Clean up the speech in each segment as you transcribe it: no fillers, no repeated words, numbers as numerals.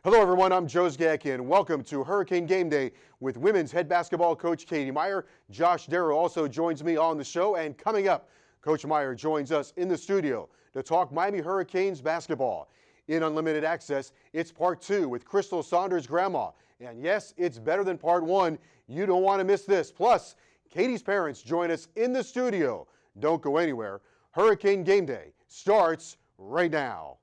Hello everyone, I'm Joe Zgacki and welcome to Hurricane Game Day with women's head basketball coach Katie Meier. Josh Darrow also joins me on the show, and coming up, Coach Meier joins us in the studio to talk Miami Hurricanes basketball. In Unlimited Access, it's part 2 with Crystal Saunders' grandma. And yes, it's better than part 1. You don't want to miss this. Plus, Katie's parents join us in the studio. Don't go anywhere. Hurricane Game Day starts right now.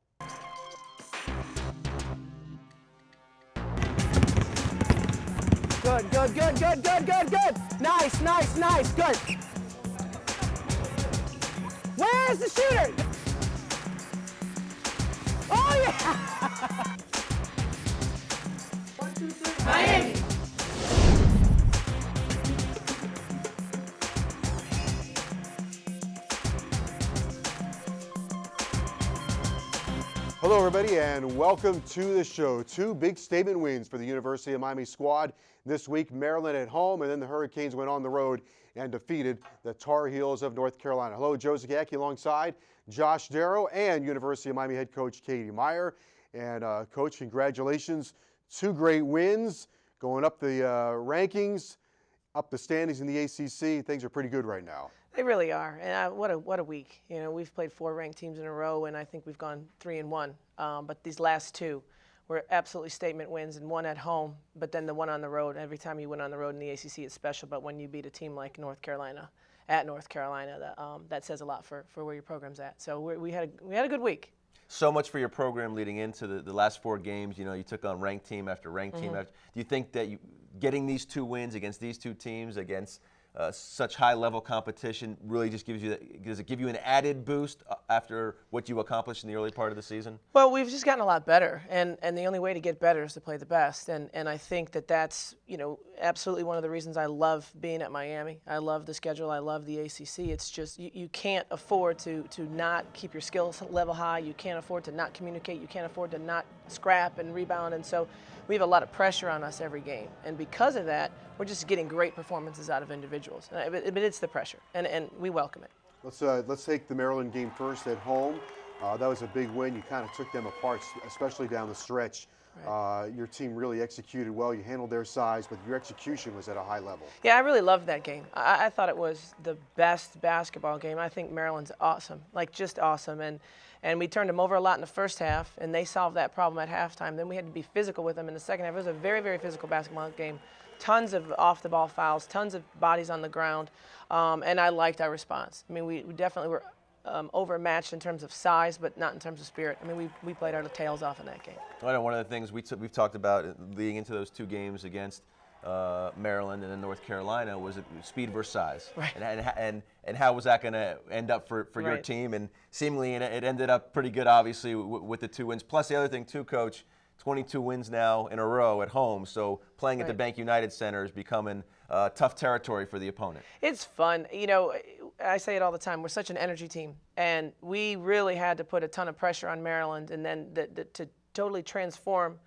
Good. Nice, good. Where's the shooter? Oh, yeah! 1, 2, 3. Miami! Hello everybody and welcome to the show. 2 big statement wins for the University of Miami squad this week. Maryland at home, and then the Hurricanes went on the road and defeated the Tar Heels of North Carolina. Hello, Joe Zgacki alongside Josh Darrow and University of Miami head coach Katie Meier. And Coach, congratulations. 2 great wins, going up the rankings, up the standings in the ACC. Things are pretty good right now. They really are, and what a week. You know, we've played 4 ranked teams in a row, and I think we've gone 3-1. But these last 2 were absolutely statement wins, and 1 at home, but then the 1 on the road. Every time you win on the road in the ACC, it's special. But when you beat a team like North Carolina, at North Carolina, that says a lot for where your program's at. So we had a good week. So much for your program leading into the last 4 games. You know, you took on ranked team after ranked team. Do you think that getting these 2 wins against these 2 teams, against such high-level competition, really just does it give you an added boost after what you accomplished in the early part of the season? Well, we've just gotten a lot better, and the only way to get better is to play the best, and I think that's, you know, absolutely one of the reasons I love being at Miami. I love the schedule. I love the ACC. It's just you can't afford to not keep your skills level high. You can't afford to not communicate. You can't afford to not scrap and rebound, and so we have a lot of pressure on us every game, and because of that, we're just getting great performances out of individuals. But it's the pressure, and we welcome it. Let's take the Maryland game first at home. That was a big win. You kind of took them apart, especially down the stretch. Right. Your team really executed well. You handled their size, but your execution was at a high level. Yeah, I really loved that game. I thought it was the best basketball game. I think Maryland's awesome, like just awesome. And we turned them over a lot in the first half, and they solved that problem at halftime. Then we had to be physical with them in the second half. It was a very, very physical basketball game. Tons of off-the-ball fouls, tons of bodies on the ground, and I liked our response. I mean, we definitely were overmatched in terms of size, but not in terms of spirit. I mean, we played our tails off in that game. I know one of the things we've talked about leading into those 2 games against Maryland and then North Carolina was speed versus size, right. and how was that going to end up for your right. team? And seemingly it ended up pretty good, obviously, with the 2 wins. Plus the other thing too, Coach, 22 wins now in a row at home, so playing at the Bank United Center is becoming tough territory for the opponent. It's fun. You know, I say it all the time. We're such an energy team, and we really had to put a ton of pressure on Maryland, and then to totally transform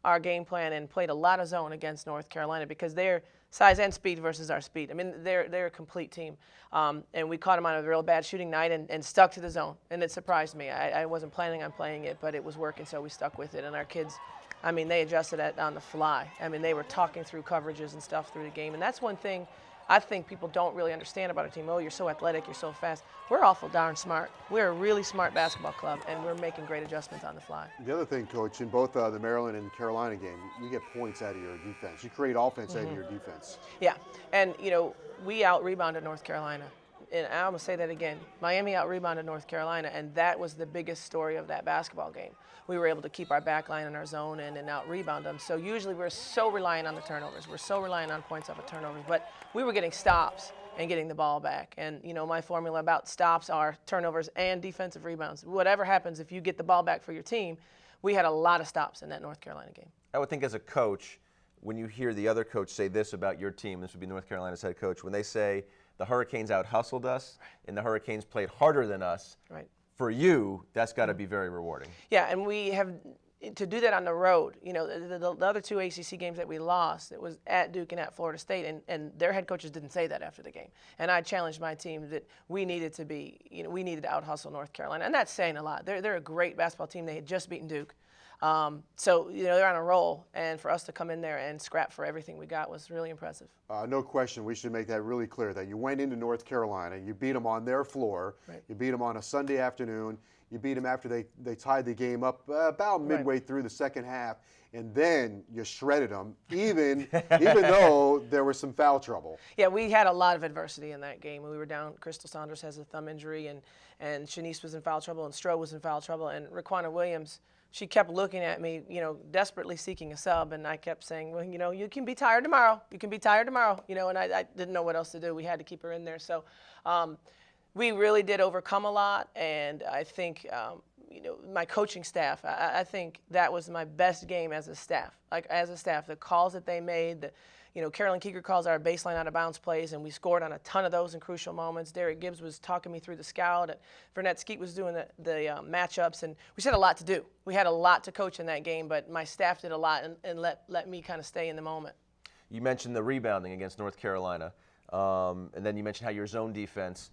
our game plan and played a lot of zone against North Carolina because they're size and speed versus our speed. I mean, they're a complete team. And we caught them on a real bad shooting night and stuck to the zone. And it surprised me. I wasn't planning on playing it, but it was working, so we stuck with it. And our kids, I mean, they adjusted on the fly. I mean, they were talking through coverages and stuff through the game. And that's one thing I think people don't really understand about our team. Oh, you're so athletic, you're so fast. We're awful darn smart. We're a really smart basketball club, and we're making great adjustments on the fly. The other thing, Coach, in both the Maryland and Carolina game, you get points out of your defense. You create offense out of your defense. Yeah, and, you know, we out-rebounded North Carolina. And I'm going to say that again. Miami out-rebounded North Carolina, and that was the biggest story of that basketball game. We were able to keep our back line in our zone and out-rebound them. So usually we're so reliant on the turnovers. We're so reliant on points off of turnovers. But we were getting stops and getting the ball back. And, you know, my formula about stops are turnovers and defensive rebounds. Whatever happens, if you get the ball back for your team, we had a lot of stops in that North Carolina game. I would think as a coach, when you hear the other coach say this about your team, this would be North Carolina's head coach, when they say the Hurricanes out-hustled us and the Hurricanes played harder than us, right. For you, that's got to be very rewarding. Yeah, and we have to do that on the road. You know, the other 2 ACC games that we lost, it was at Duke and at Florida State, and their head coaches didn't say that after the game. And I challenged my team that we needed to be, you know, we needed to out-hustle North Carolina, and that's saying a lot. They're a great basketball team. They had just beaten Duke. So, they're on a roll, and for us to come in there and scrap for everything we got was really impressive. No question. We should make that really clear that you went into North Carolina, you beat them on their floor, Right. you beat them on a Sunday afternoon, you beat them after they tied the game up about midway through the second half, and then you shredded them, even though there was some foul trouble. Yeah, we had a lot of adversity in that game. We were down. Crystal Saunders has a thumb injury, and Shanice was in foul trouble, and Stroh was in foul trouble, and Raquana Williams, she kept looking at me, desperately seeking a sub, and I kept saying, well, you can be tired tomorrow. You can be tired tomorrow, and I didn't know what else to do. We had to keep her in there. So we really did overcome a lot, and I think, my coaching staff, I think that was my best game as a staff. Like, as a staff, the calls that they made, Carolyn Keeger calls our baseline out of bounds plays, and we scored on a ton of those in crucial moments. Derek Gibbs was talking me through the scout, and Vernette Skeet was doing the matchups, and we just had a lot to do. We had a lot to coach in that game, but my staff did a lot and let me kind of stay in the moment. You mentioned the rebounding against North Carolina, and then you mentioned how your zone defense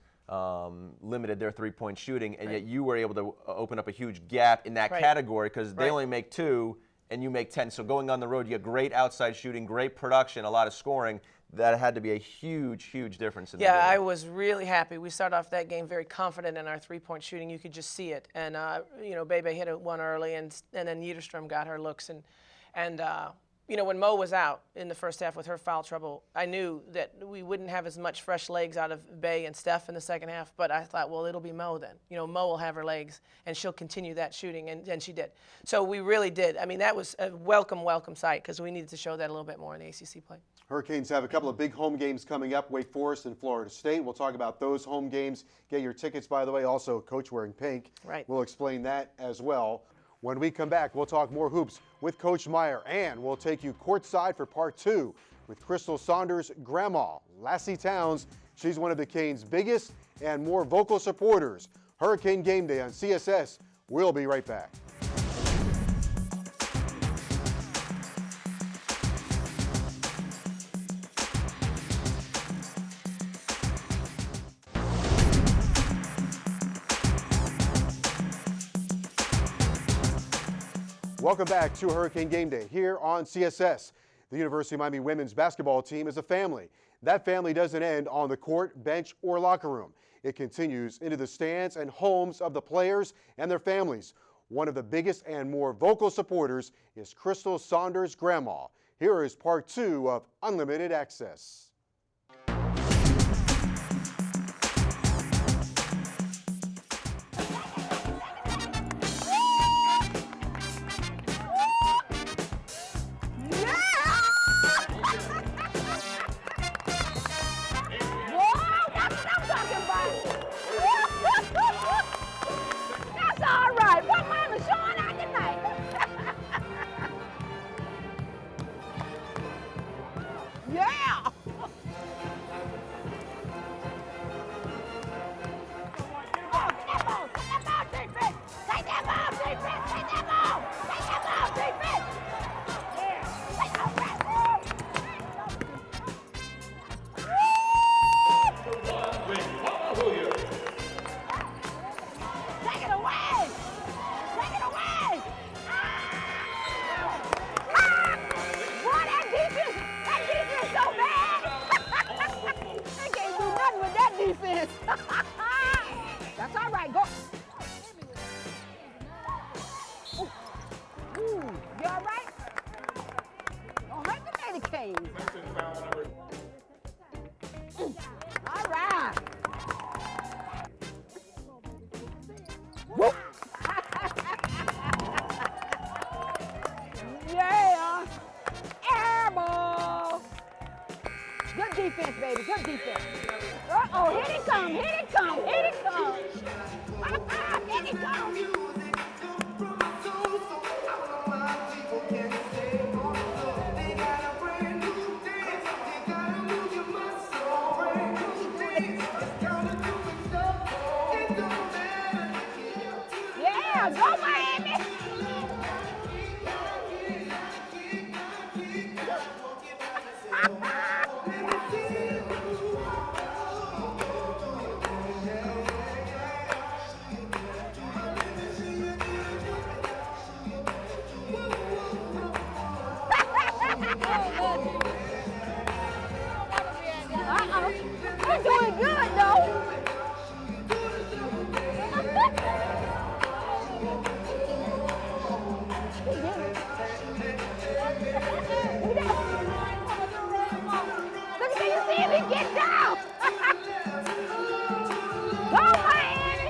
limited their three-point shooting, and yet you were able to open up a huge gap in that category because they only make 2 and you make 10. So going on the road, you have great outside shooting, great production, a lot of scoring. That had to be a huge, huge difference in the game. Yeah, I was really happy. We started off that game very confident in our three-point shooting. You could just see it. And, Bebe hit one early, and then Yiderstrom got her looks. And when Mo was out in the first half with her foul trouble, I knew that we wouldn't have as much fresh legs out of Bay and Steph in the second half, but I thought, well, it'll be Mo then. Mo will have her legs, and she'll continue that shooting, and she did. So we really did. I mean, that was a welcome sight because we needed to show that a little bit more in the ACC play. Hurricanes have a couple of big home games coming up, Wake Forest and Florida State. We'll talk about those home games. Get your tickets, by the way. Also, Coach wearing pink. Right. We'll explain that as well. When we come back, we'll talk more hoops with Coach Meier, and we'll take you courtside for part 2 with Crystal Saunders' grandma, Lassie Towns. She's one of the Canes' biggest and more vocal supporters. Hurricane Game Day on CSS. We'll be right back. Welcome back to Hurricane Game Day here on CSS. The University of Miami women's basketball team is a family. That family doesn't end on the court, bench, or locker room. It continues into the stands and homes of the players and their families. One of the biggest and more vocal supporters is Crystal Saunders' grandma. Here is part 2 of Unlimited Access. That's all right. Go. Ooh, you all right? Don't hurt the lady Canes. All right. Whoop. Yeah. Air ball. Good defense, baby. Good defense. Uh-oh, here it come, here it come, here it come. Here it come. Yeah, go Miami. Look at you, see him get down. Go, Miami.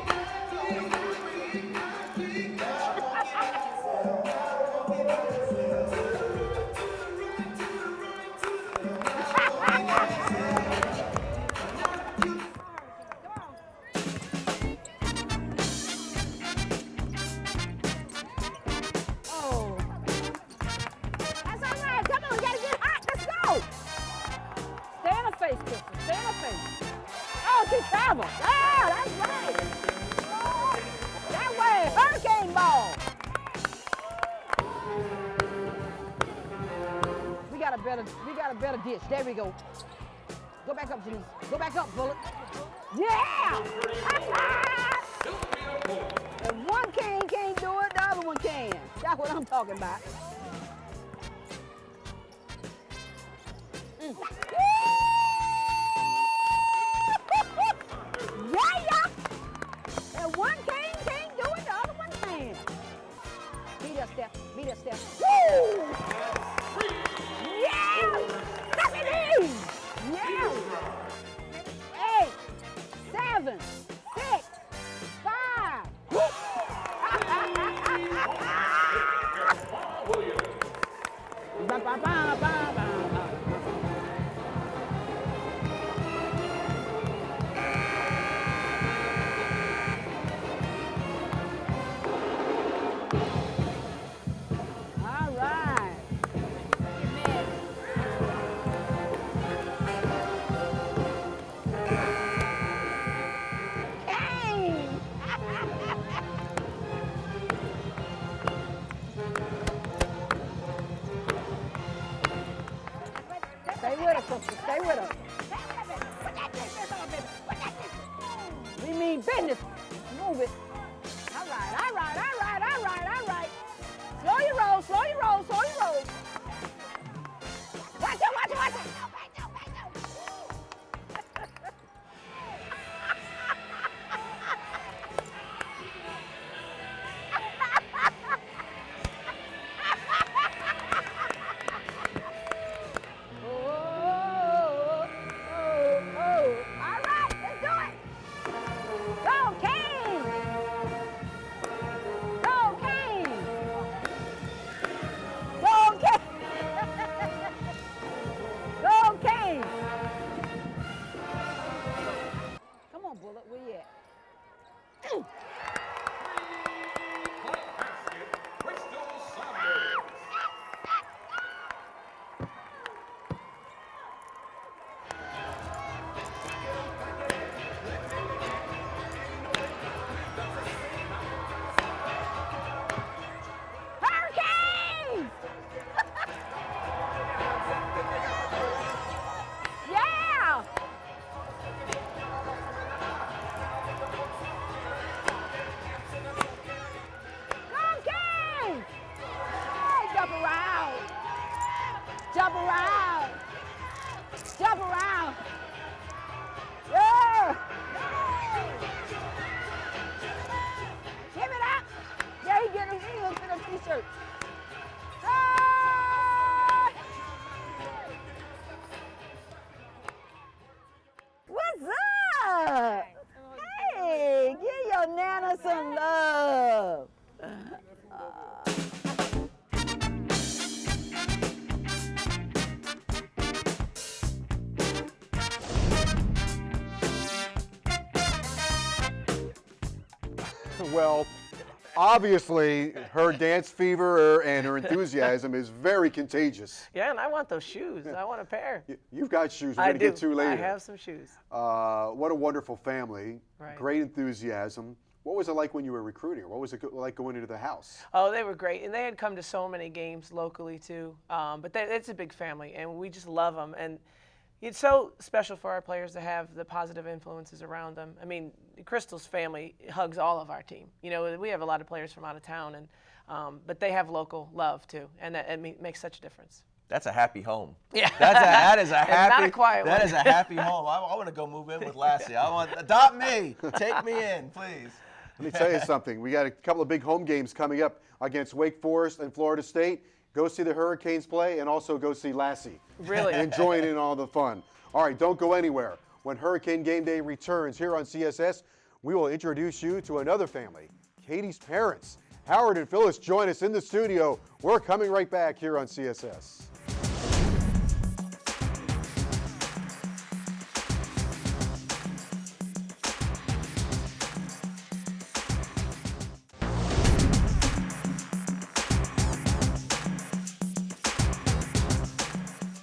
Oh. That's all right. Come on, we gotta get hot. Let's go. Stay in the face, Crystal. Stay in the face. Oh, she traveled. Ah, that's right. That way, hurricane ball. We got a better dish. There we go. Go back up, Janice. Go back up, Bullet. Yeah! If one cane can't do it, the other one can. That's what I'm talking about. Yeah! If one cane can't do it, the other one can. Beat her, Steph. Beat her, Steph. Woo! Yeah! Look at these! Yeah! 8, 7, 6, 5. Ba, ba, ba, ba, ba, ba. All right. Hey! Stay with her, sister. Stay with her. We mean business. Move it. All right, all right, all right, all right, all right. Slow your roll, slow your roll, slow your roll. Watch it, watch it, watch it. All right, let's do it. Go, Kane. Go, Kane. Go, Kane. Go, Kane. Come on, Bullet, where you at? Hurricanes! Yeah! Go, Kane! Hey, jump around! Jump around! Jump around! Yeah! Give it up! Yeah, he getting a t-shirt. Ah! What's up? Hey, give your Nana some love. Well, obviously, her dance fever and her enthusiasm is very contagious. Yeah, and I want those shoes. I want a pair. You've got shoes we're I going to do. get to later. I have some shoes. What a wonderful family. Right. Great enthusiasm. What was it like when you were recruiting her? What was it like going into the house? Oh, they were great, and they had come to so many games locally too. But it's a big family, and we just love them. And it's so special for our players to have the positive influences around them. I mean, Crystal's family hugs all of our team. You know, we have a lot of players from out of town, and but they have local love too, and that makes such a difference. That's a happy home. Yeah. That is a And happy. not a quiet that one. is a happy home. I want to go move in with Lassie. I want adopt me. Take me in, please. Let me tell you something. We got a couple of big home games coming up against Wake Forest and Florida State. go see the Hurricanes play and also go see Lassie. Really? And join in all the fun. All right, don't go anywhere. When Hurricane Game Day returns here on CSS, we will introduce you to another family, Katie's parents. Howard and Phyllis join us in the studio. We're coming right back here on CSS.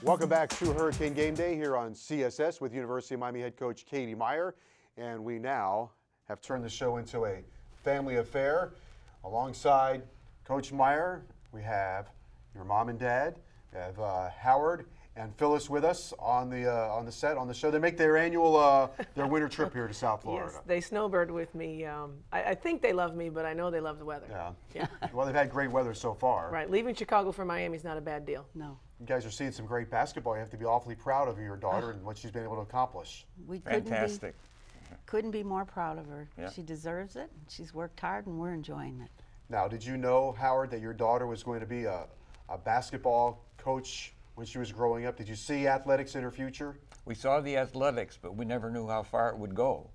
Welcome back to Hurricane Game Day here on CSS with University of Miami head coach Katie Meier. And we now have turned the show into a family affair. Alongside Coach Meier, we have your mom and dad. We have Howard and Phyllis with us on the set, on the show. They make their annual, their winter trip here to South Florida. Yes, they snowbird with me. I think they love me, but I know they love the weather. Yeah. Well, they've had great weather so far. Right. Leaving Chicago for Miami is not a bad deal. No. You guys are seeing some great basketball. You have to be awfully proud of your daughter and what she's been able to accomplish. We Fantastic. couldn't be more proud of her. Yeah. She deserves it. She's worked hard, and we're enjoying it. Now, did you know, Howard, that your daughter was going to be a basketball coach when she was growing up? Did you see athletics in her future? We saw the athletics, but we never knew how far it would go.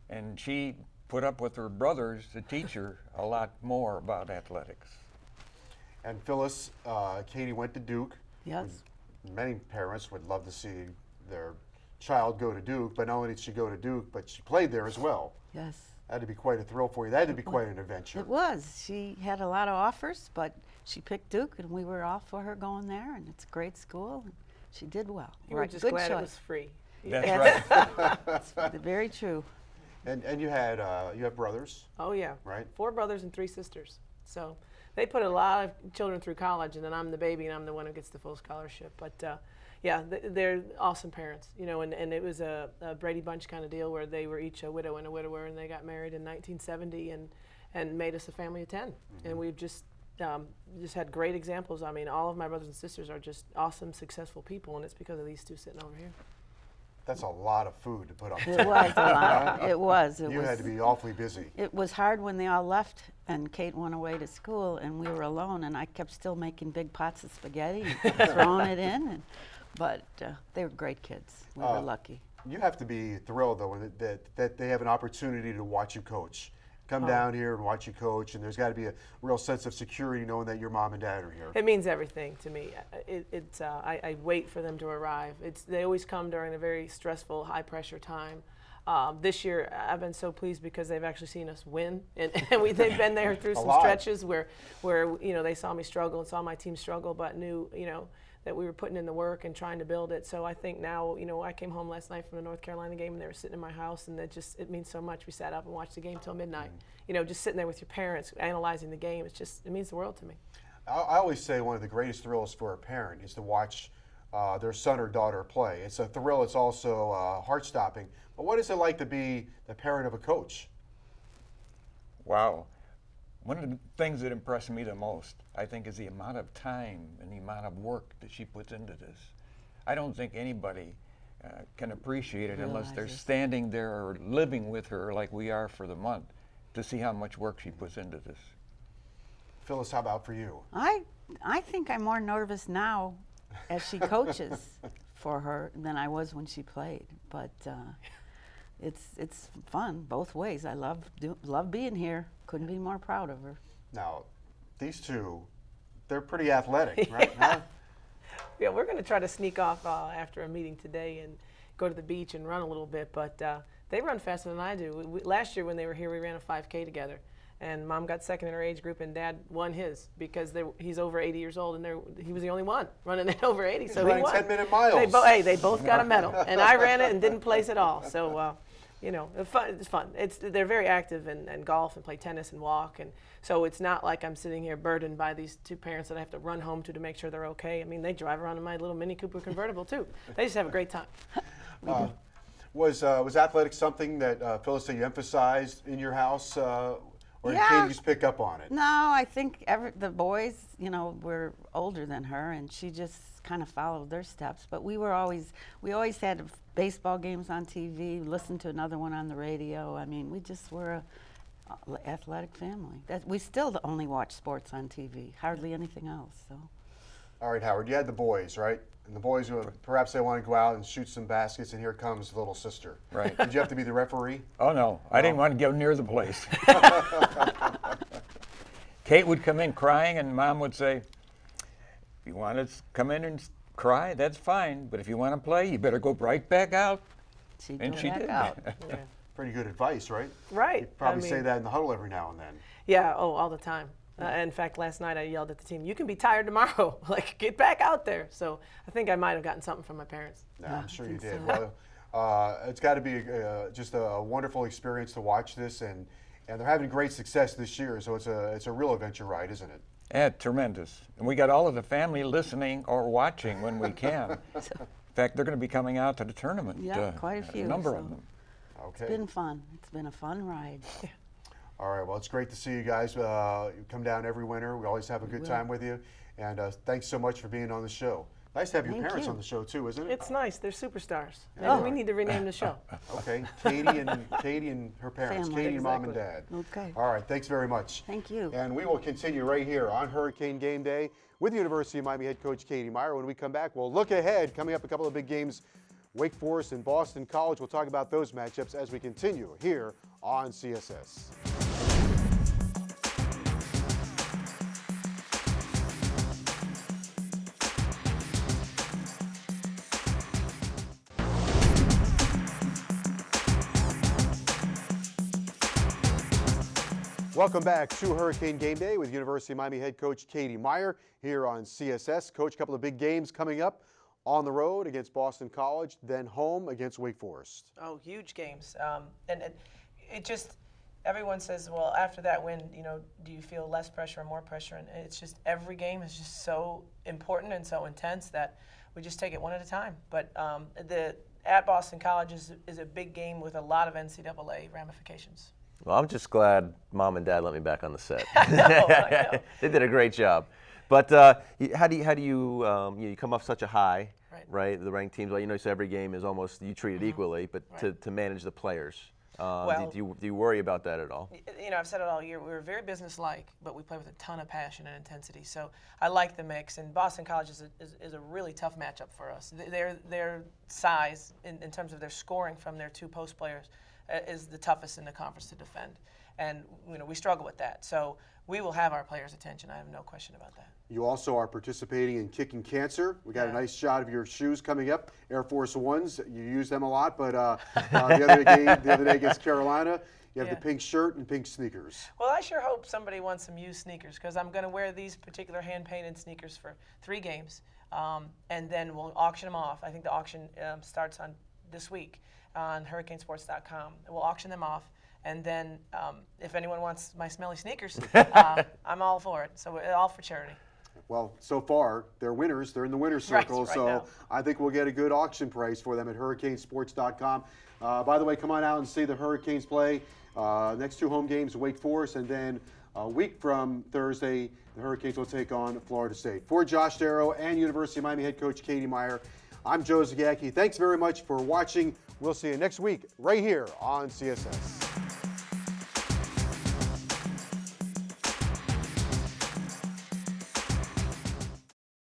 And she put up with her brothers to teach her a lot more about athletics. And Phyllis, Katie went to Duke. Yes. Many parents would love to see their child go to Duke, but not only did she go to Duke, but she played there as well. Yes. That had to be quite a thrill for you. That had to be quite an adventure. It was. She had a lot of offers, but she picked Duke, and we were all for her going there, and it's a great school, and she did well. You were just Good glad choice. it was free. That's right. That's very true. And you have brothers, Oh, yeah. right? 4 brothers and 3 sisters. So they put a lot of children through college, and then I'm the baby, and I'm the one who gets the full scholarship. But yeah, they're awesome parents, you know, and it was a Brady Bunch kind of deal where they were each a widow and a widower, and they got married in 1970 and made us a family of 10. And we've just had great examples. I mean, all of my brothers and sisters are just awesome, successful people, and it's because of these 2 sitting over here. That's a lot of food to put on the It table. was a lot. It was. You had to be awfully busy. It was hard when they all left and Kate went away to school and we were alone, and I kept still making big pots of spaghetti and throwing it in. But they were great kids. We were lucky. You have to be thrilled, though, that they have an opportunity to watch you coach. Come down here and watch you coach, and there's got to be a real sense of security knowing that your mom and dad are here. It means everything to me. I wait for them to arrive. They always come during a very stressful, high-pressure time. This year, I've been so pleased because they've actually seen us win, and they've been there through some stretches where you know, they saw me struggle and saw my team struggle, but knew, you know, that we were putting in the work and trying to build it. So I think now, you know, I came home last night from the North Carolina game and they were sitting in my house, and it means so much. We sat up and watched the game till midnight. You know, just sitting there with your parents, analyzing the game. It means the world to me. I always say one of the greatest thrills for a parent is to watch their son or daughter play. It's a thrill. It's also heart-stopping. But what is it like to be the parent of a coach? Wow. One of the things that impressed me the most, I think, is the amount of time and the amount of work that she puts into this. I don't think anybody can appreciate it unless they're standing there or living with her like we are for the month to see how much work she puts into this. Phyllis, how about for you? I think I'm more nervous now as she coaches for her than I was when she played. But it's fun both ways. I love being here. Couldn't be more proud of her. Now, these two, they're pretty athletic, right? Huh? Yeah, we're going to try to sneak off after a meeting today and go to the beach and run a little bit, but they run faster than I do. Last year when they were here, we ran a 5K together, and Mom got second in her age group, and Dad won his because he's over 80 years old, and he was the only one running it over 80, so he won. 10-minute miles. They both got a medal, and I ran it and didn't place at all. So, you know, it's fun. They're very active and golf and play tennis and walk, and so it's not like I'm sitting here burdened by these 2 parents that I have to run home to make sure they're okay. I mean, they drive around in my little Mini Cooper convertible too. They just have a great time. Was athletics something that Phyllis, that you emphasized in your house, or did Katie just pick up on it? No, I think the boys, you know, were older than her, and she just kind of followed their steps. But we always had baseball games on TV, listened to another one on the radio. I mean, we just were Athletic family. We still only watch sports on TV, hardly anything else. So. All right, Howard, you had the boys, right? And the boys, perhaps they want to go out and shoot some baskets, and here comes little sister. Right. Did you have to be the referee? Oh, no. I didn't want to go near the place. Kate would come in crying, and Mom would say, if you want to come in and cry, that's fine. But if you want to play, you better go right back out. And she did. Out. Yeah. Pretty good advice, right? Right. You probably say that in the huddle every now and then. Yeah, all the time. In fact, last night I yelled at the team, "You can be tired tomorrow. Like, get back out there." So I think I might have gotten something from my parents. No, I'm sure you did. Well, it's got to be just a wonderful experience to watch this, and they're having great success this year. So it's a real adventure ride, isn't it? Yeah, tremendous. And we got all of the family listening or watching when we can. In fact, they're going to be coming out to the tournament. Yeah, quite a few. A number of them. Okay. It's been fun. It's been a fun ride. All right. Well, it's great to see you guys. You come down every winter. We always have a good time with you. And thanks so much for being on the show. Nice to have your Thank parents you. on the show too, isn't it? It's nice. They're superstars. Yeah. Maybe we need to rename the show. Okay. Katie and her parents. Family. Katie, mom, and dad. Okay. All right. Thanks very much. Thank you. And we will continue right here on Hurricane Game Day with University of Miami head coach Katie Meier. When we come back, we'll look ahead. Coming up, a couple of big games. Wake Forest and Boston College. We'll talk about those matchups as we continue here on CSS. Welcome back to Hurricane Game Day with University of Miami head coach Katie Meier here on CSS. Coach, a couple of big games coming up. On the road against Boston College, then home against Wake Forest. Oh, huge games. And it just, everyone says, well, after that win, do you feel less pressure or more pressure? And it's just, every game is just so important and so intense that we just take it one at a time. But at Boston College is a big game with a lot of NCAA ramifications. Well, I'm just glad Mom and Dad let me back on the set. I know. They did a great job. But how do you come off such a high, right? The ranked teams, well, so every game is almost you treat it equally, but to manage the players, do you worry about that at all? I've said it all year. We're very business-like, but we play with a ton of passion and intensity. So I like the mix. And Boston College is a really tough matchup for us. Their size in terms of their scoring from their two post players is the toughest in the conference to defend, and we struggle with that. So we will have our players' attention. I have no question about that. You also are participating in Kicking Cancer. We got a nice shot of your shoes coming up, Air Force Ones. You use them a lot, but the other day against Carolina, you have the pink shirt and pink sneakers. Well, I sure hope somebody wants some used sneakers because I'm going to wear these particular hand-painted sneakers for 3 games, and then we'll auction them off. I think the auction starts on this week on hurricanesports.com. We'll auction them off. And then if anyone wants my smelly sneakers, I'm all for it. So we're all for charity. Well, so far, they're winners. They're in the winner's circle. Right so now. I think we'll get a good auction price for them at hurricanesports.com. By the way, come on out and see the Hurricanes play. Next 2 home games, Wake Forest, and then a week from Thursday, the Hurricanes will take on Florida State. For Josh Darrow and University of Miami head coach Katie Meier, I'm Joe Zagacki. Thanks very much for watching. We'll see you next week right here on CSS.